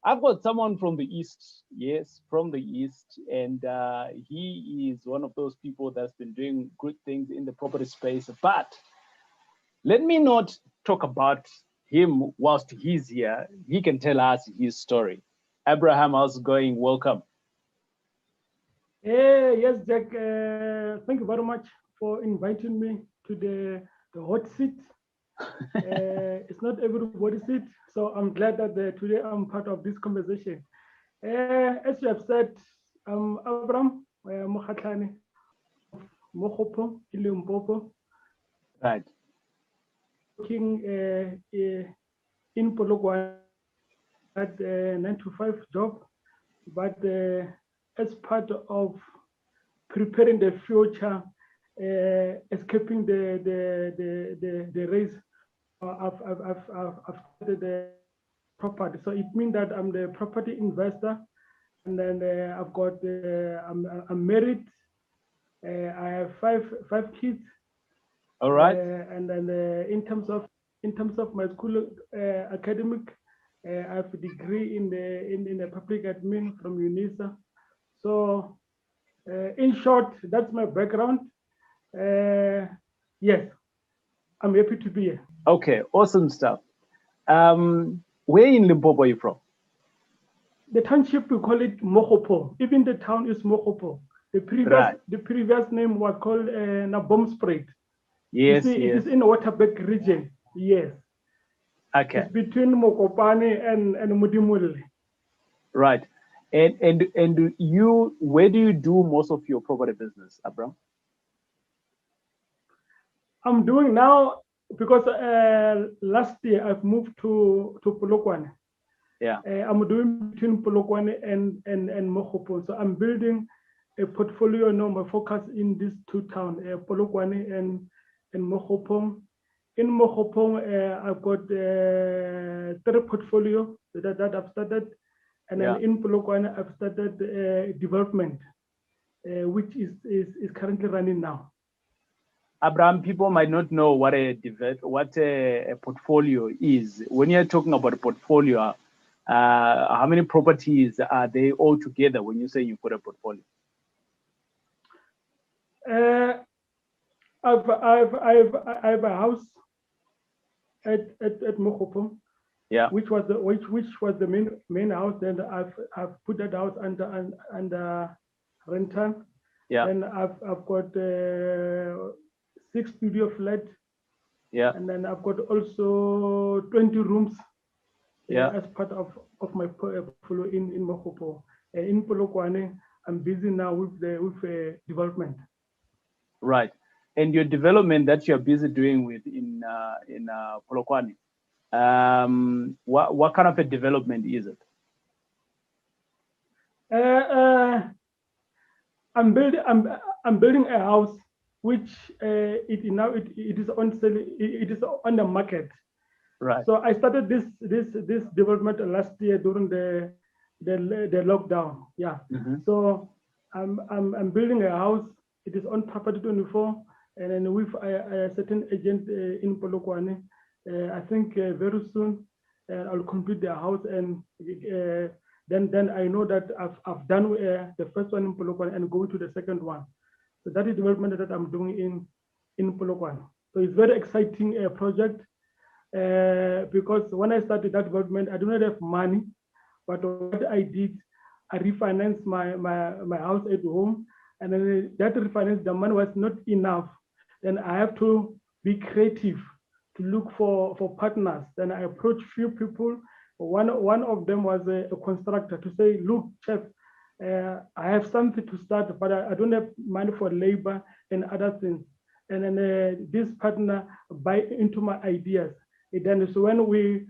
I've got someone from the East, yes, from the East, and he is one of those people that's been doing good things in the property space. But let me not talk about him whilst he's here. He can tell us his story. Abraham, how's it going? Welcome. Yes, Jack. Thank you very much for inviting me to the hot seat. It's not everybody's seat, so I'm glad that today I'm part of this conversation. As you have said, I'm Abram Mokgahlane of Mokgopo in Limpopo, Right. working in Polokwane at a 9 to 5 job, but as part of preparing the future, escaping the race. I've started the property, so it means that I'm the property investor, and then I've got I'm married. I have five kids. All right. And then in terms of my school academic, I have a degree in the public admin from UNISA. So in short, that's my background. Yes, I'm happy to be here. Okay, awesome stuff. Where in Limpopo are you from? The township, we call it Mokgopo. Even the town is Mokgopo. The previous name was called Nabomspruit. Yes, you see, yes. It is in the Waterberg region. Yes. Okay. It's between Mokopane and Mudimuli. Right. And you, where do you do most of your property business, Abram? I'm doing now because last year I've moved to Polokwane. Yeah. I'm doing between Polokwane and Mokgopo. So I'm building a portfolio now. My focus in these two towns, Polokwane and Mokgopo. In Mokgopo, I've got three portfolio that I've started, and then in Polokwane I've started development, which is currently running now. Abraham, people might not know what a portfolio is. When you're talking about a portfolio, how many properties are they all together when you say you've got a portfolio? I have a house at Mokgopo, which was the main house. Then I've put that house under rental. Yeah. Then I've got 6 studio flat. Yeah. And then I've got also 20 rooms. As part of my portfolio in Mokgopo. In Polokwane, I'm busy now with development. Right. And your development that you're busy doing with in Polokwane, what kind of a development is it? I'm building a house which it is on sale. It is on the market. Right. So I started this development last year during the lockdown. Yeah. Mm-hmm. So I'm building a house. It is on Property 24, and then with a certain agent in Polokwane. I think very soon I'll complete the house, and then I know that I've done the first one in Polokwane and going to the second one. So that is development that I'm doing in Polokwane. So it's very exciting project. Because when I started that development, I do not have money, but what I did, I refinanced my house at home, and then that refinance, the money was not enough. Then I have to be creative to look for partners. Then I approached few people. One of them was a constructor to say, look, chef, I have something to start, but I don't have money for labor and other things. And then this partner buy into my ideas. And then so when we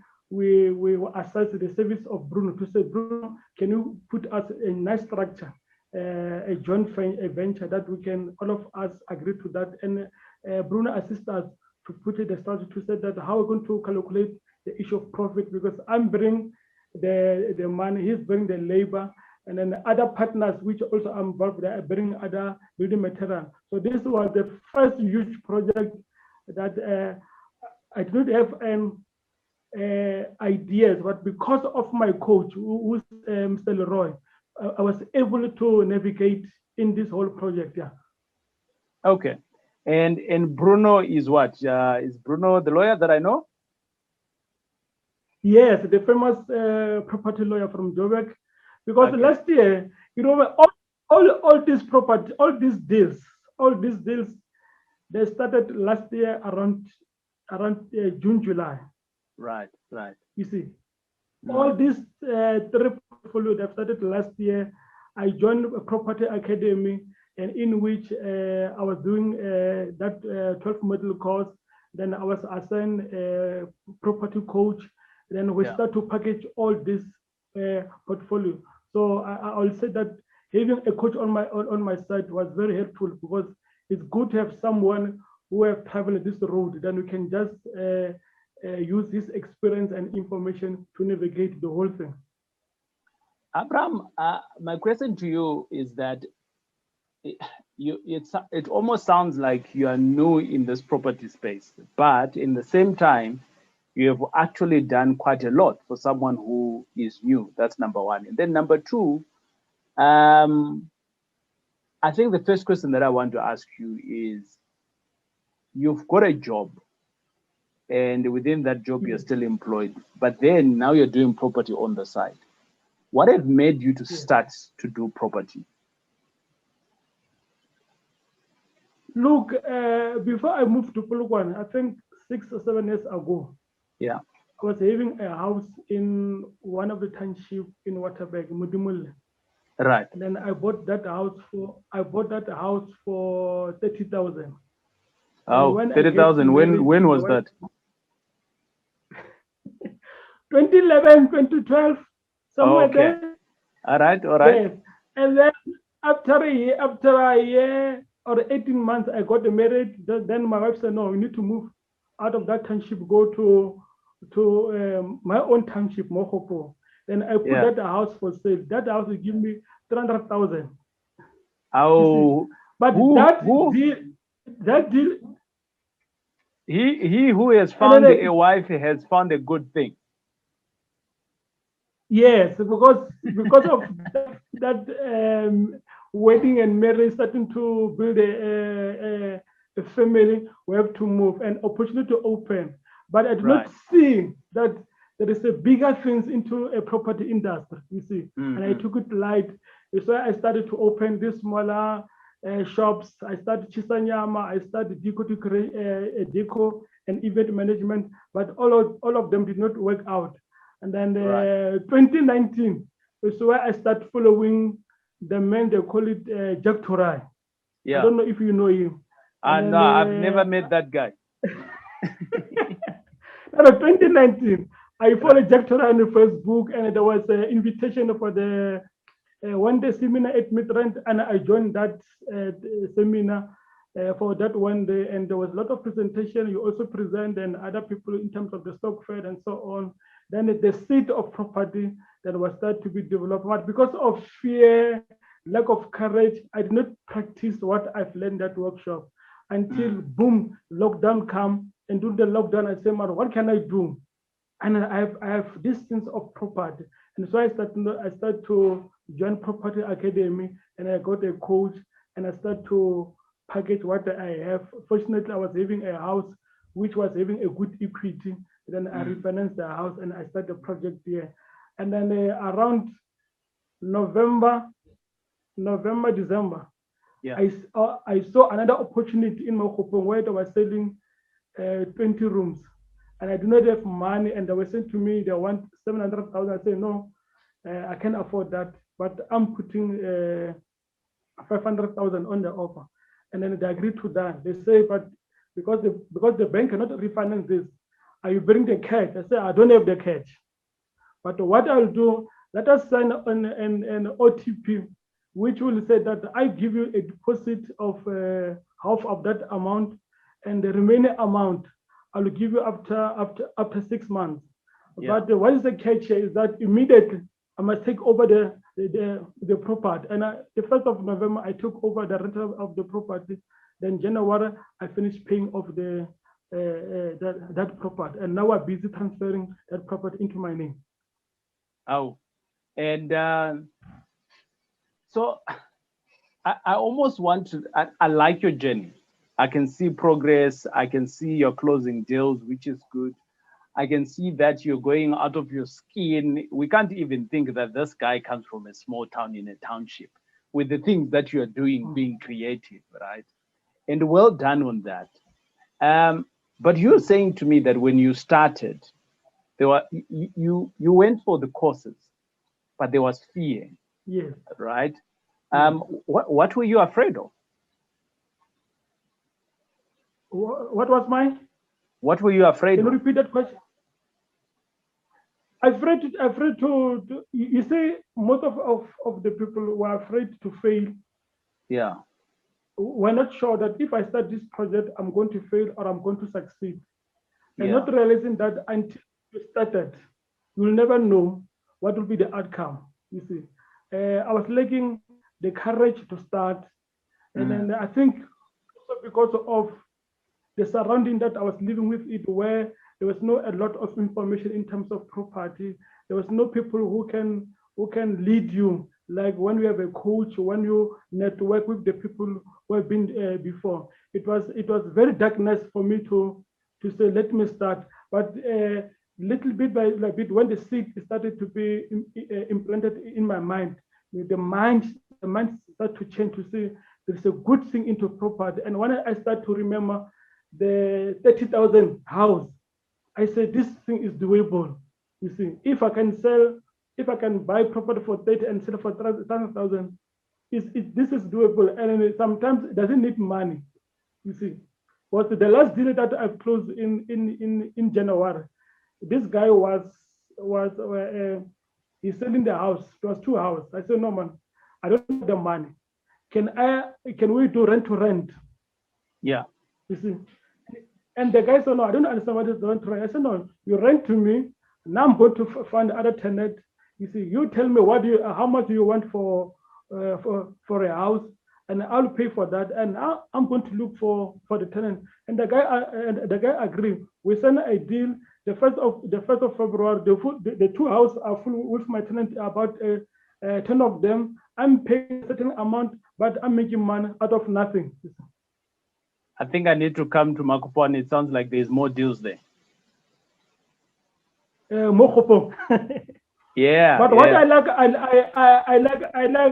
assess the service of Bruno to say, Bruno, can you put us a nice structure, a joint venture that we can all of us agree to that, and Bruno assists us to put it the structure to say that how we're going to calculate the issue of profit, because I'm bringing the money, he's bringing the labor, and then other partners which also are involved, they are bringing other building material. So this was the first huge project that I did not have ideas, but because of my coach, who's Mr. Leroy, I was able to navigate in this whole project. Yeah. Okay. And Bruno is what? Is Bruno the lawyer that I know? Yes, the famous property lawyer from Joburg. Because Okay. last year, all these property, all these deals, they started last year around June, July. Right. You see, all these three portfolios that started last year. I joined a property academy, and in which I was doing that 12 module course. Then I was assigned a property coach. Then we start to package all this portfolio. So I'll say that having a coach on my side was very helpful, because it's good to have someone who have traveled this road. Then we can just use his experience and information to navigate the whole thing. Abram, my question to you is that it almost sounds like you are new in this property space, but in the same time, you have actually done quite a lot for someone who is new. That's number one. And then number two, I think the first question that I want to ask you is, you've got a job, and within that job, you're still employed, but then now you're doing property on the side. What have made you to start to do property? Look, before I moved to Polokwane, I think 6 or 7 years ago, Yeah. I was having a house in one of the township in Waterberg, Mudimule. Right. And then I bought that house for 30,000. Oh, 30,000. When was that? 2011, 2012, somewhere there. All right. Yes. And then after a year or 18 months, I got married. Then my wife said, no, we need to move out of that township, go to my own township, Mohopo. Then I put that house for sale. That house will give me 300,000. Oh, but that deal. He who has found a wife has found a good thing. Yes, because of that wedding and marriage, starting to build a family, we have to move and opportunity to open. But I do not see that there is a bigger things into a property industry, you see. And I took it light. So I started to open these smaller shops. I started Chisanyama, I started deco and event management, but all of them did not work out. And then 2019 is where I start following the man, they call it Jack Torai. Yeah. I don't know if you know him. No, I've never met that guy. 2019, I followed Jack Torai on the Facebook, and there was an invitation for the one-day seminar at Midrand, and I joined that seminar for that one day, and there was a lot of presentation. You also present and other people in terms of the stock fair and so on. Then the seed of property that was started to be developed. But because of fear, lack of courage, I did not practice what I've learned at workshop until boom, lockdown come. And during the lockdown, I said, man, what can I do? And I have this sense of property. And so I started to join Property Academy, and I got a coach, and I started to package what I have. Fortunately, I was having a house which was having a good equity. Then I refinanced the house and I started the project here. And then around November, December, I saw another opportunity in Mokopo where they were selling 20 rooms. And I do not have money, and they were saying to me, they want 700,000. I said, no, I can't afford that, but I'm putting 500,000 on the offer. And then they agreed to that. They say, but because the bank cannot refinance this, are you bring the cash? I say, I don't have the cash. But what I'll do, let us sign an OTP, which will say that I give you a deposit of half of that amount, and the remaining amount I'll give you after 6 months. Yeah. But what is the catch here is that immediately I must take over the property. And the 1st of November, I took over the rental of the property. Then January, I finished paying off the that property, and now we're busy transferring that property into my name. Oh, and so I almost want to, I like your journey. I can see progress. I can see you're closing deals, which is good. I can see that you're going out of your skin. We can't even think that this guy comes from a small town in a township with the things that you're doing, being creative, right? And well done on that. But you're saying to me that when you started, there were you went for the courses, but there was fear, Yes. right? What were you afraid of? What was my? What were you afraid Can you of? repeat that question? Afraid to you see, most of the people were afraid to fail. Yeah. We're not sure that if I start this project, I'm going to fail or I'm going to succeed. And Yeah. not realizing that until you started, you'll never know what will be the outcome. You see, I was lacking the courage to start, and then I think also because of the surrounding that I was living with, it where there was no a lot of information in terms of property. There was no people who can lead you. Like when you have a coach, when you network with the people who have been before, it was very darkness for me to say let me start. But little bit by little bit, when the seed started to be implanted in my mind, the mind start to change to see there's a good thing into property. And when I start to remember the 30,000 house, I said this thing is doable. You see, if I can buy property for 30 and sell for 1,000, this is doable. And sometimes it doesn't need money. You see, was the last deal that I closed in January. This guy was he's selling the house. It was 2 houses. I said, no man, I don't have the money. Can we do rent to rent? Yeah. You see, and the guy said, no, I don't understand what is rent to rent. I said, no, you rent to me. Now I'm going to find other tenant. You see, you tell me how much do you want for a house, and I'll pay for that. And I'm going to look for the tenant. And the guy agreed. We signed a deal. The first of February, the 2 houses are full with my tenant. About 10 of them. I'm paying a certain amount, but I'm making money out of nothing. I think I need to come to Makopane. It sounds like there's more deals there. Yeah. But what I like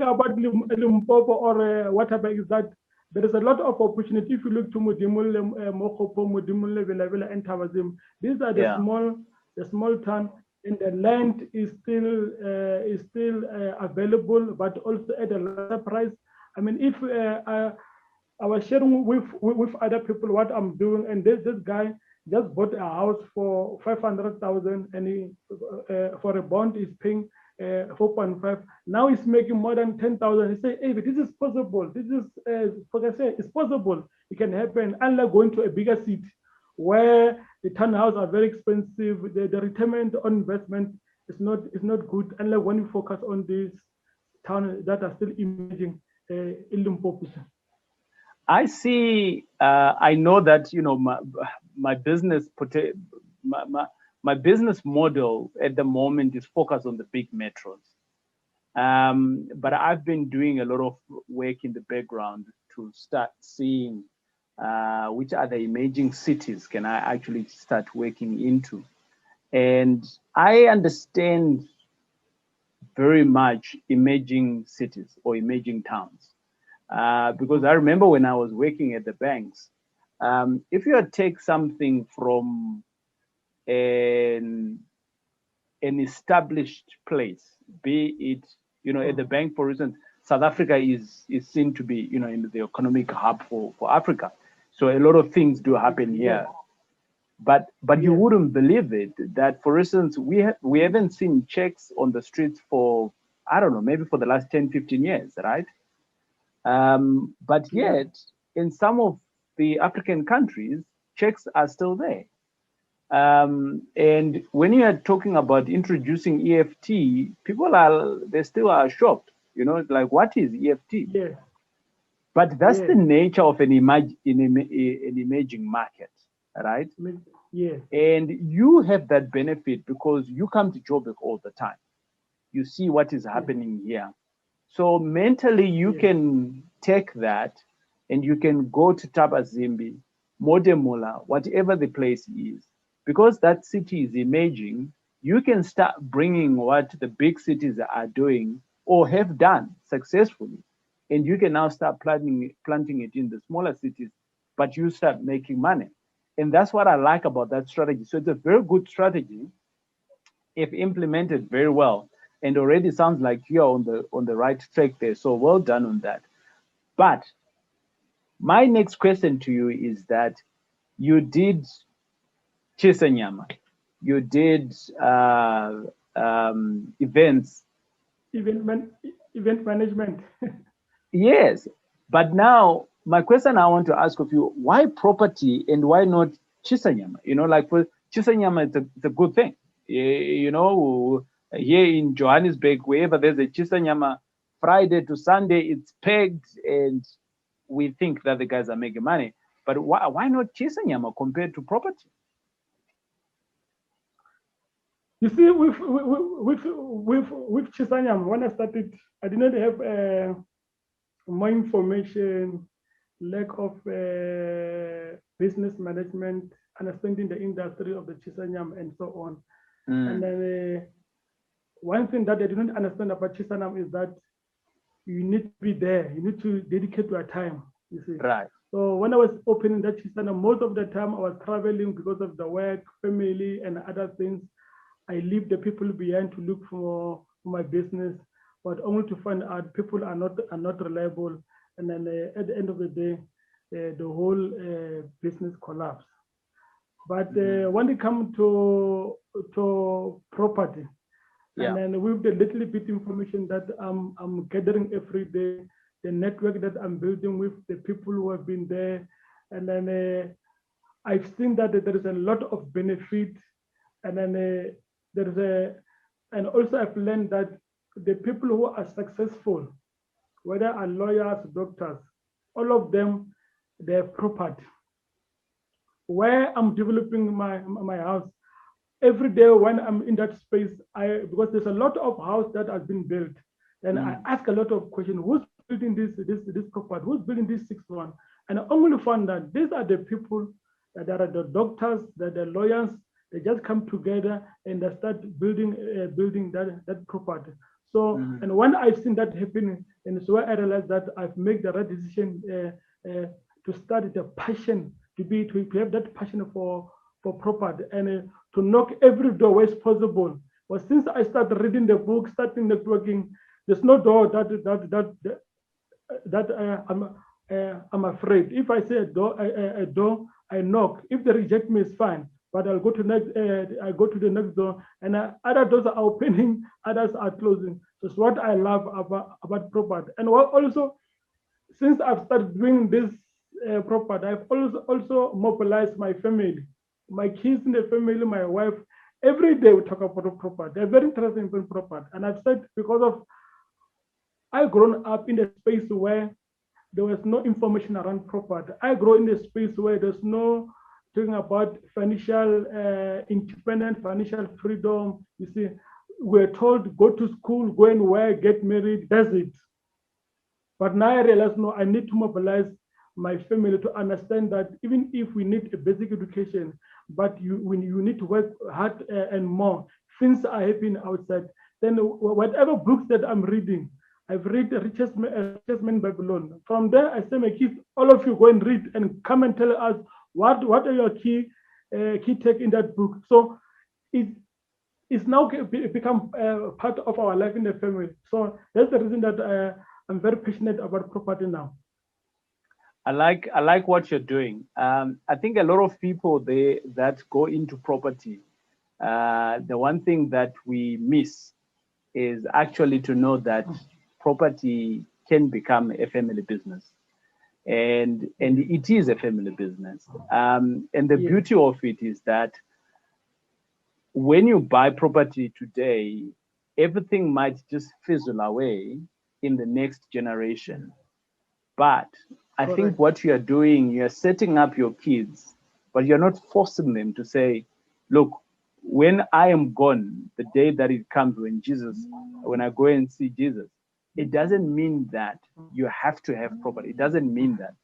about Limpopo or whatever is that there is a lot of opportunity. If you look to Mudimul, Mokopo, Mudimul, Villa, and Tawazim, these are the small town, and the land is still available, but also at a lower price. I mean, if I was sharing with other people what I'm doing, and this guy just bought a house for 500,000, and he for a bond is paying 4.5. Now he's making more than 10,000. He say, hey, but this is possible. This is it's possible. It can happen. Unlike going to a bigger city where the townhouses are very expensive, the return on investment is not good. Unlike when you focus on these towns that are still emerging in Limpopo. I see. I know that my business my business model at the moment is focused on the big metros. But I've been doing a lot of work in the background to start seeing which other emerging cities can I actually start working into. And I understand very much emerging cities or emerging towns. Because I remember when I was working at the banks, if you take something from an established place, be it, at the bank, for instance, South Africa is seen to be, in the economic hub for Africa. So a lot of things do happen here. But you wouldn't believe it that, for instance, we haven't seen checks on the streets for, I don't know, maybe for the last 10, 15 years, right? But yet, in some of the African countries, checks are still there. And when you are talking about introducing EFT, they still are shocked. Like, what is EFT? But that's the nature of an emerging market. right? Yes. And you have that benefit because you come to Joburg all the time. You see what is Yes. happening here. So mentally, you Yes. can take that and you can go to Tabazimbi, Modemula, whatever the place is. Because that city is emerging, you can start bringing what the big cities are doing or have done successfully. And you can now start planting it in the smaller cities, but you start making money. And that's what I like about that strategy. So it's a very good strategy if implemented very well, and already sounds like you're on the right track there. So well done on that. But my next question to you is that you did Chisanyama, you did events. Event man, event management. Yes, but now my question I want to ask of you: why property and why not Chisanyama? You know, like for Chisanyama, it's a good thing. You know, here in Johannesburg, wherever there's a Chisanyama, Friday to Sunday, it's pegged, and we think that the guys are making money. But why not Chisanyama compared to property? You see, with Chisanyam, when I started, I did not have more information, lack of business management, understanding the industry of the Chisanyam and so on. And then one thing that I didn't understand about Chisanam is that you need to be there. You need to dedicate your time. You see. Right. So when I was opening that Chisanam, most of the time I was traveling because of the work, family, and other things. I leave the people behind to look for my business, but only to find out people are not reliable. And then at the end of the day, the whole business collapse. But when it comes to property, and then with the little bit information that I'm gathering every day, the network that I'm building with the people who have been there, and then I've seen that there is a lot of benefit, and then there's a, and also I've learned that the people who are successful, whether are lawyers, doctors, all of them, they have property. Where I'm developing my house, every day when I'm in that space, because there's a lot of house that has been built, and I ask a lot of questions. Who's building this property? Who's building this sixth one? And I only found that these are the people that are the doctors, that the lawyers. They just come together and they start building that property. So, and when I've seen that happening, and so I realized that I've made the right decision to start the passion to have that passion for property and to knock every door where it's possible. But since I started reading the book, starting networking, there's no door that I'm afraid. If I say a door, I knock. If they reject me, it's fine. But I'll go to I go to the next door, and other doors are opening, others are closing. So it's what I love about property. And also, since I've started doing this property, I've also mobilized my family, my kids in the family, my wife. Every day we talk about property. They're very interested in property, and I've said because of I've grown up in a space where there was no information around property. I grew in a space where there's no talking about financial independence, financial freedom. You see, we're told go to school, go and work, get married. That's it. But now I realize, no, I need to mobilize my family to understand that even if we need a basic education, but when you need to work hard and more, things are happening outside. Then whatever books that I'm reading, I've read The Richest Man in Babylon. From there, I say, my kids, all of you go and read and come and tell us what are your key take in that book. So it's now become part of our life in the family. So that's the reason that I'm very passionate about property now. I like what you're doing. I think a lot of people that go into property, the one thing that we miss is actually to know that property can become a family business, and it is a family business. And the beauty of it is that when you buy property today, everything might just fizzle away in the next generation. But I think what you are doing, you're setting up your kids but you're not forcing them to say, look, when I am gone, the day that it comes when I go and see Jesus, it doesn't mean that you have to have property. It doesn't mean that.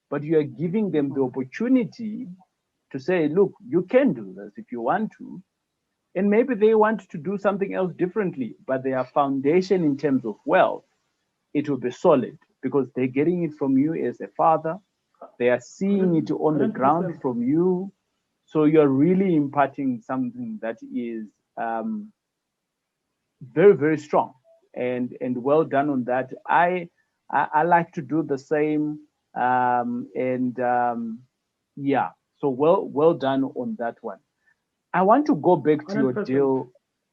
But you are giving them the opportunity to say, look, you can do this if you want to. And maybe they want to do something else differently, but their foundation in terms of wealth, it will be solid because they're getting it from you as a father. They are seeing it on the ground from you. So you're really imparting something that is very, very strong and well done on that. I like to do the same. Yeah, so well done on that one. I want to go back to your 100%. deal,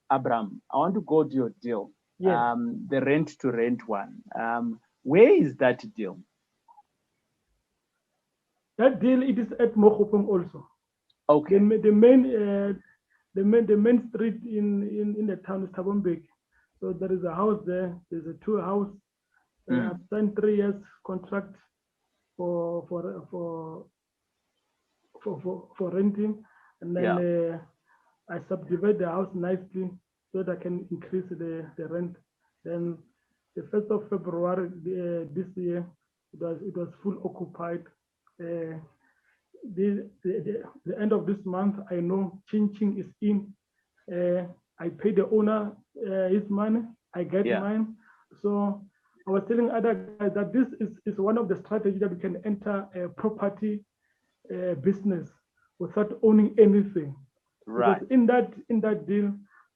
Abram. I want to go to your deal, Yes. the rent to rent one. Where is that deal? That deal, it is at Mokgahlane also. Okay. The main street in the town is Tabombek. So there is a house there. There's a 2 house. I've signed 3 years contract for renting, and then I subdivide the house nicely so that I can increase the rent. Then the 1st of February this year, it was full occupied. The end of this month, I know Ching is in. I pay the owner his money, I get mine. So I was telling other guys that this is one of the strategies that we can enter a property business without owning anything. Right. Because in that deal,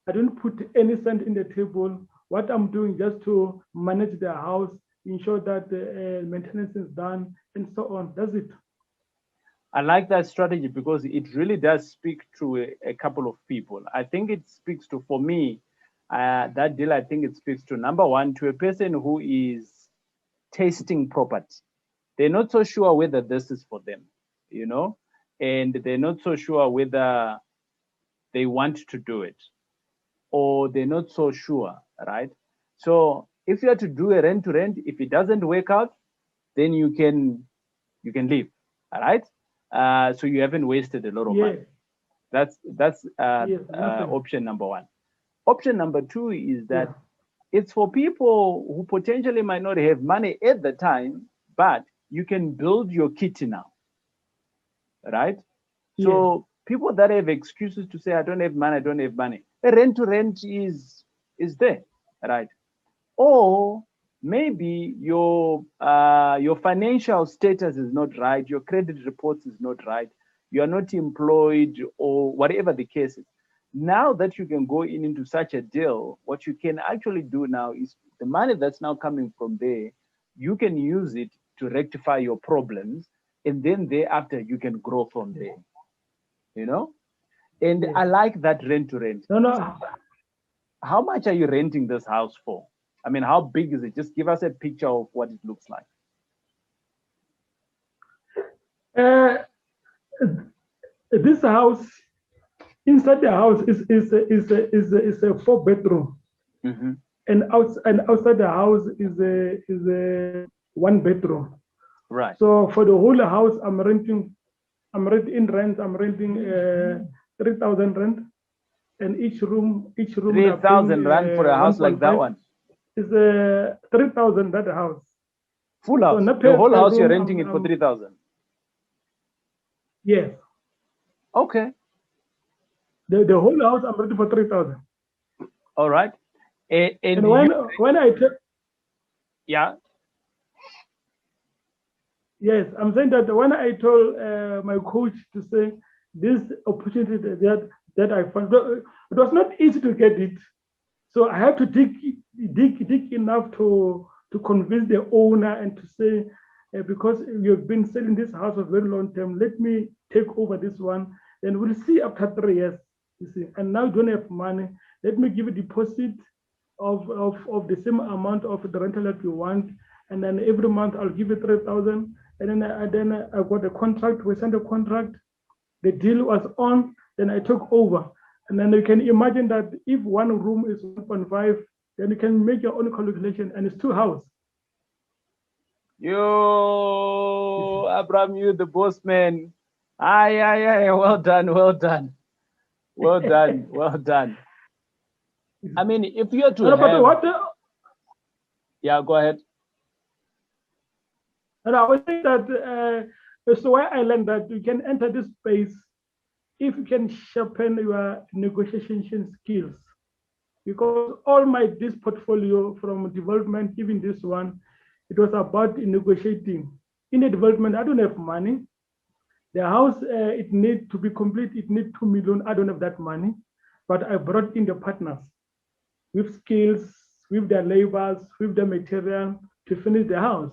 I don't put any cent in the table. What I'm doing just to manage the house, ensure that the maintenance is done, and so on. That's it. I like that strategy because it really does speak to a couple of people. I think it speaks to, for me, that deal, I think it speaks to, number one, to a person who is tasting property. They're not so sure whether this is for them, and they're not so sure whether they want to do it, or they're not so sure, right? So if you are to do a rent to rent, if it doesn't work out, then you can leave, all right? So you haven't wasted a lot of money. That's option number one. Option number two is that it's for people who potentially might not have money at the time, but you can build your kitty now, right? So people that have excuses to say, I don't have money, I don't have money. A rent to rent is there, right? Or maybe your financial status is not right, your credit reports is not right, you are not employed, or whatever the case is. Now that you can go into such a deal, what you can actually do now is the money that's now coming from there, you can use it to rectify your problems, and then thereafter you can grow from there. And I like that rent to rent. No. How much are you renting this house for? I mean, how big is it? Just give us a picture of what it looks like. This house, inside the house is a 4-bedroom, and outside the house is a 1-bedroom. Right. So for the whole house, I'm renting 3,000 rent, and each room 3,000 rand for a house like that one. Is 3,000 that house. Full house. So the whole house you're renting it for 3,000. Yes. Okay. The whole house I'm renting for 3,000. All right. And when I tell, yes, I'm saying that when I told my coach to say this opportunity that I found, it was not easy to get it. So I had to dig enough to convince the owner and to say, because you've been selling this house for a very long time, let me take over this one, and we'll see after 3 years. You see, and now you don't have money. Let me give a deposit of the same amount of the rental that you want, and then every month I'll give you 3,000. And then I got a contract. We signed a contract. The deal was on. Then I took over. And then you can imagine that if one room is 1.5, then you can make your own calculation, and it's 2 houses. Yo, Abram, you the boss man. Aye. Well done. Well done. Well done. Well done. I mean, if you're to No, but have, what? yeah, go ahead. And I was saying that so why I learned that you can enter this space if you can sharpen your negotiation skills. Because all my this portfolio from development, even this one, it was about negotiating. In the development, I don't have money. The house it needs to be complete. It needs 2 million. I don't have that money, but I brought in the partners with skills, with their labors, with the material to finish the house.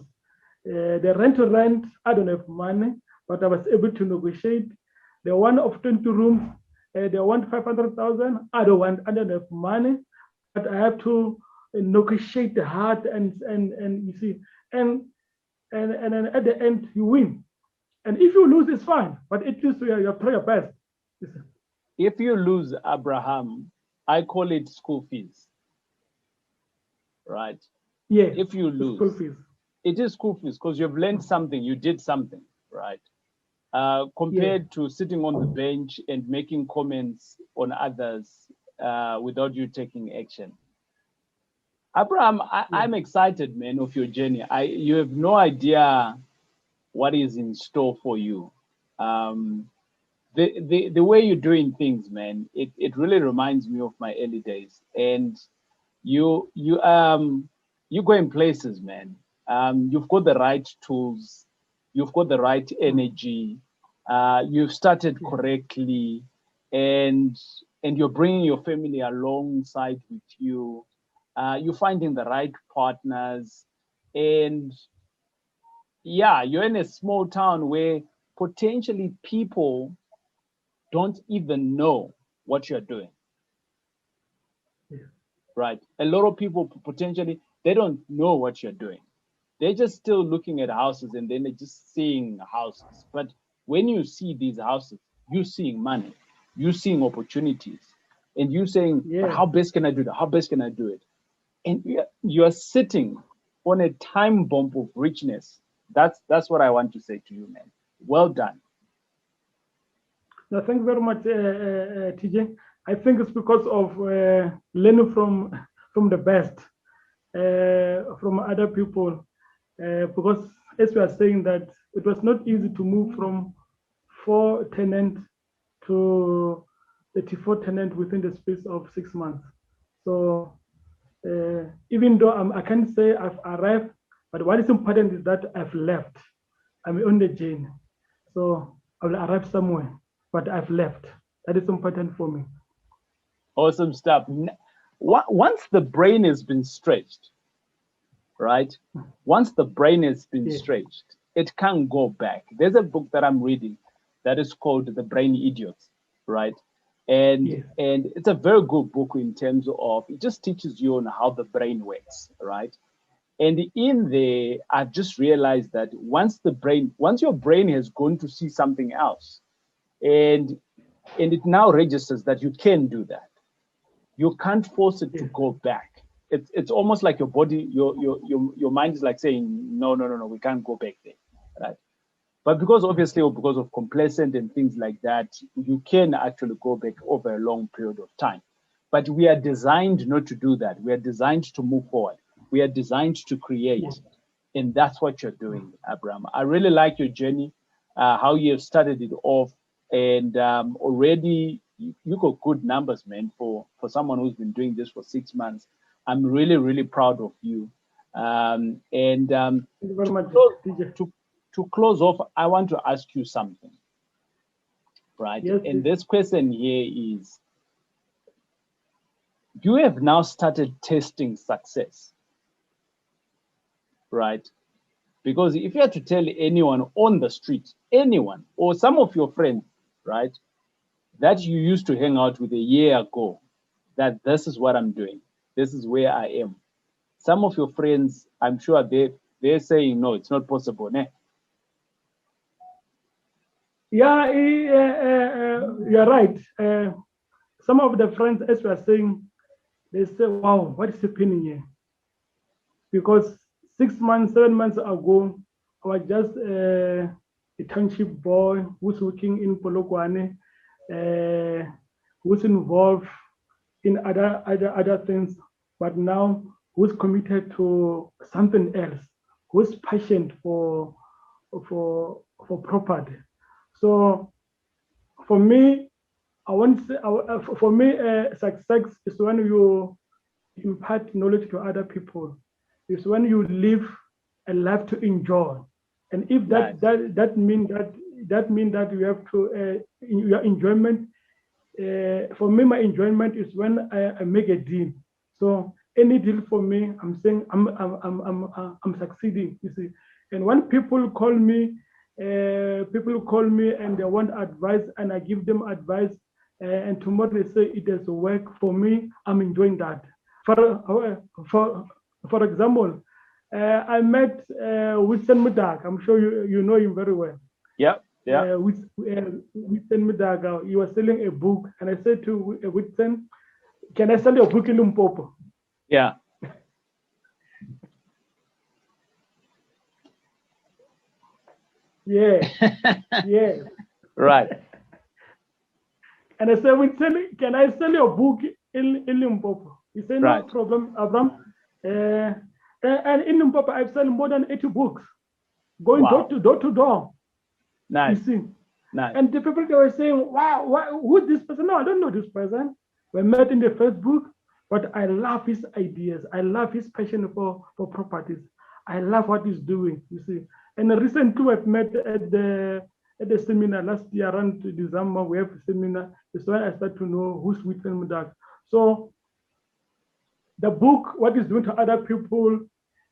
The rent to rent, I don't have money, but I was able to negotiate. The one of 20 rooms, they want 500,000. I don't have money, but I have to negotiate hard and you see, and then at the end you win. And if you lose, it's fine, but at least you try your best. If you lose, Abraham, I call it school fees, right? Yeah, If you lose, school fees. It is school fees because you've learned something, you did something, right? Compared to sitting on the bench and making comments on others without you taking action. Abraham, I'm excited, man, of your journey. You have no idea what is in store for you. The way you're doing things, man, it really reminds me of my early days. And you going places, man. You've got the right tools, you've got the right energy, you've started correctly, and you're bringing your family alongside with you. You're finding the right partners, and yeah, you're in a small town where potentially people don't even know what you're doing. Right? A lot of people potentially they don't know what you're doing. They're just still looking at houses and then they're just seeing houses. But when you see these houses, you're seeing money, you're seeing opportunities, and you're saying, "But how best can I do that? How best can I do it?" And you're sitting on a time bomb of richness. That's what I want to say to you, man. Well done. No, thank you very much, TJ. I think it's because of learning from the best, from other people. Because as we are saying that it was not easy to move from 4 tenants to 34 tenants within the space of 6 months. So even though I can't say I've arrived, but what is important is that I've left. I'm on the journey. So I will arrive somewhere, but I've left. That is important for me. Awesome stuff. Once the brain has been stretched, right? Once the brain has been stretched, it can't go back. There's a book that I'm reading that is called The Brain Idiots, right? And it's a very good book in terms of it just teaches you on how the brain works, right? And in there, I've just realized that once your brain has gone to see something else, and it now registers that you can do that, you can't force it to go back. It's almost like your body, your mind is like saying, no, we can't go back there, right? But because of complacent and things like that, you can actually go back over a long period of time. But we are designed not to do that. We are designed to move forward. We are designed to create. And that's what you're doing, Abram. I really like your journey, how you have started it off. And already you got good numbers, man, for someone who's been doing this for 6 months. I'm really, really proud of you. Thank you very much, to close off, I want to ask you something, right? And this question here is, you have now started testing success, right? Because if you had to tell anyone on the street, anyone, or some of your friends, right, that you used to hang out with a year ago, that this is what I'm doing, this is where I am. Some of your friends, I'm sure they're saying, no, it's not possible, ne? Yeah, you're right. Some of the friends, as we are saying, they say, wow, what is happening here? Because 6 months, 7 months ago, I was just a township boy who's working in Polokwane, who's involved in other things, but now who's committed to something else, who's passionate for property. So for me, I want to say, for me, success is when you impart knowledge to other people. It's when you live a life to enjoy. And if that means that you have to your enjoyment. For me, my enjoyment is when I make a deal. So any deal for me, I'm saying I'm succeeding. You see, and when people call me and they want advice, and I give them advice, and tomorrow they say it does work for me, I'm enjoying that. For example, I met Winston Mudak. I'm sure you know him very well. Yeah. Yeah. Winston Mudak, he was selling a book, and I said to Winston, "Can I sell your book in Limpopo?" Yeah. Yeah. Yeah. Right. And I said, Winston, can I sell your book in Limpopo? He said, no problem, Abram. And in Limpopo, I've sold more than 80 books, going door to door. Nice. You see? Nice. And the people, they were saying, wow, who's this person? No, I don't know this person. We met in the Facebook, but I love his ideas. I love his passion for properties. I love what he's doing, you see. And recently I've met at the seminar last year around December. We have a seminar. That's why I started to know who's Winston Mudak. So the book, what is doing to other people,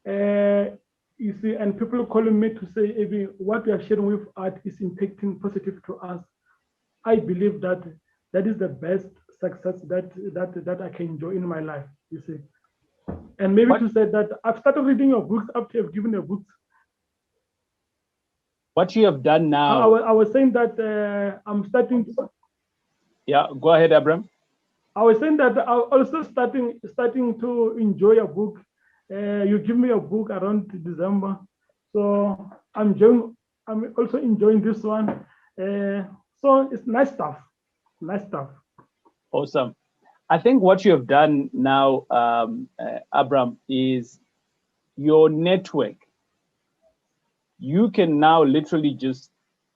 you see, and people calling me to say, Evi, what we are sharing with art is impacting positive to us. I believe that is the best success that I can enjoy in my life, you see. And maybe to say that I've started reading your books after you've given your books. What you have done now. I was saying that I'm starting to. Yeah, go ahead, Abram. I was saying that I'm also starting to enjoy a book. You give me a book around December, so I'm also enjoying this one. So it's nice stuff. Nice stuff. Awesome. I think what you have done now, Abram, is your network. You can now literally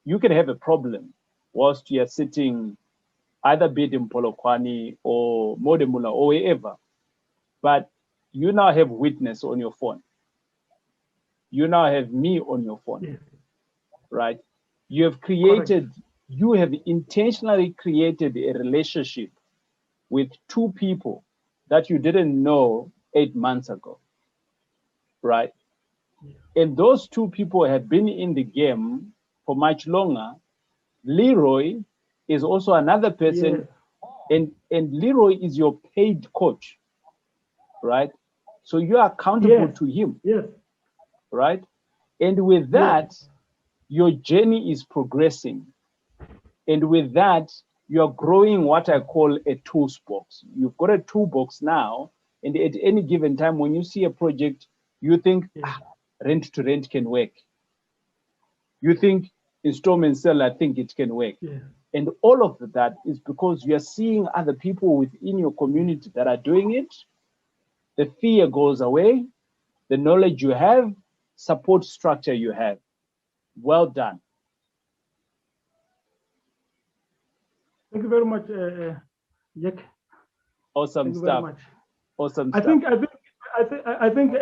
you can have a problem whilst you're sitting either be it in Polokwane or Modemula or wherever, but you now have witness on your phone. You now have me on your phone, right? You have intentionally created a relationship with two people that you didn't know 8 months ago, right? And those two people have been in the game for much longer. Leroy is also another person, and Leroy is your paid coach, right? So you are accountable to him, right? And with that, your journey is progressing. And with that, you're growing what I call a toolbox. You've got a toolbox now, and at any given time, when you see a project, you think, rent to rent can work. You think installment sell, I think it can work. And all of that is because you're seeing other people within your community that are doing it. The fear goes away, the knowledge you have, support structure you have. Well done. Thank you very much, Jack. Awesome stuff. Very much. Awesome stuff. I think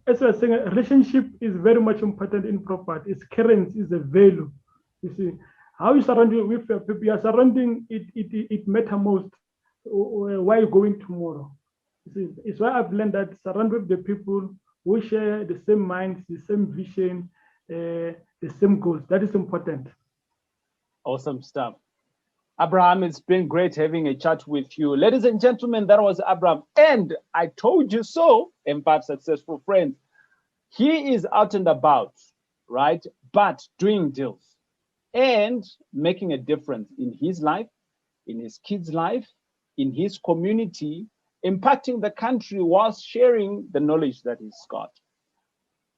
as I was saying, a relationship is very much important in property. Its currency is a value. You see, how you surround you with people, you are surrounding it matter most. Where you're going tomorrow. You see, it's why I've learned that surround with the people who share the same minds, the same vision, the same goals. That is important. Awesome stuff. Abraham, it's been great having a chat with you. Ladies and gentlemen, that was Abraham. And I told you so, M5 Successful Friends. He is out and about, right? But doing deals and making a difference in his life, in his kids' life, in his community, impacting the country whilst sharing the knowledge that he's got.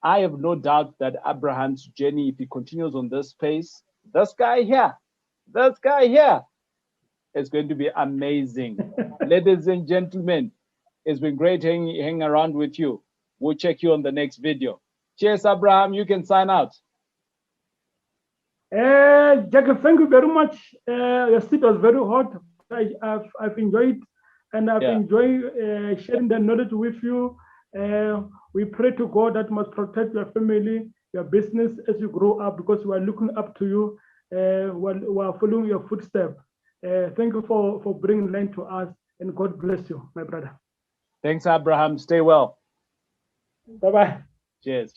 I have no doubt that Abraham's journey, if he continues on this pace, this guy here is going to be amazing. Ladies and gentlemen, it's been great hanging around with you. We'll check you on the next video. Cheers, Abraham. You can sign out. Jacob, thank you very much. Your seat was very hot. I've enjoyed, and I've enjoyed sharing the knowledge with you. We pray to God that must protect your family, your business as you grow up, because we are looking up to you. We are following your footsteps. Thank you for bringing land to us, and God bless you, my brother. Thanks, Abraham. Stay well. Bye-bye. Cheers.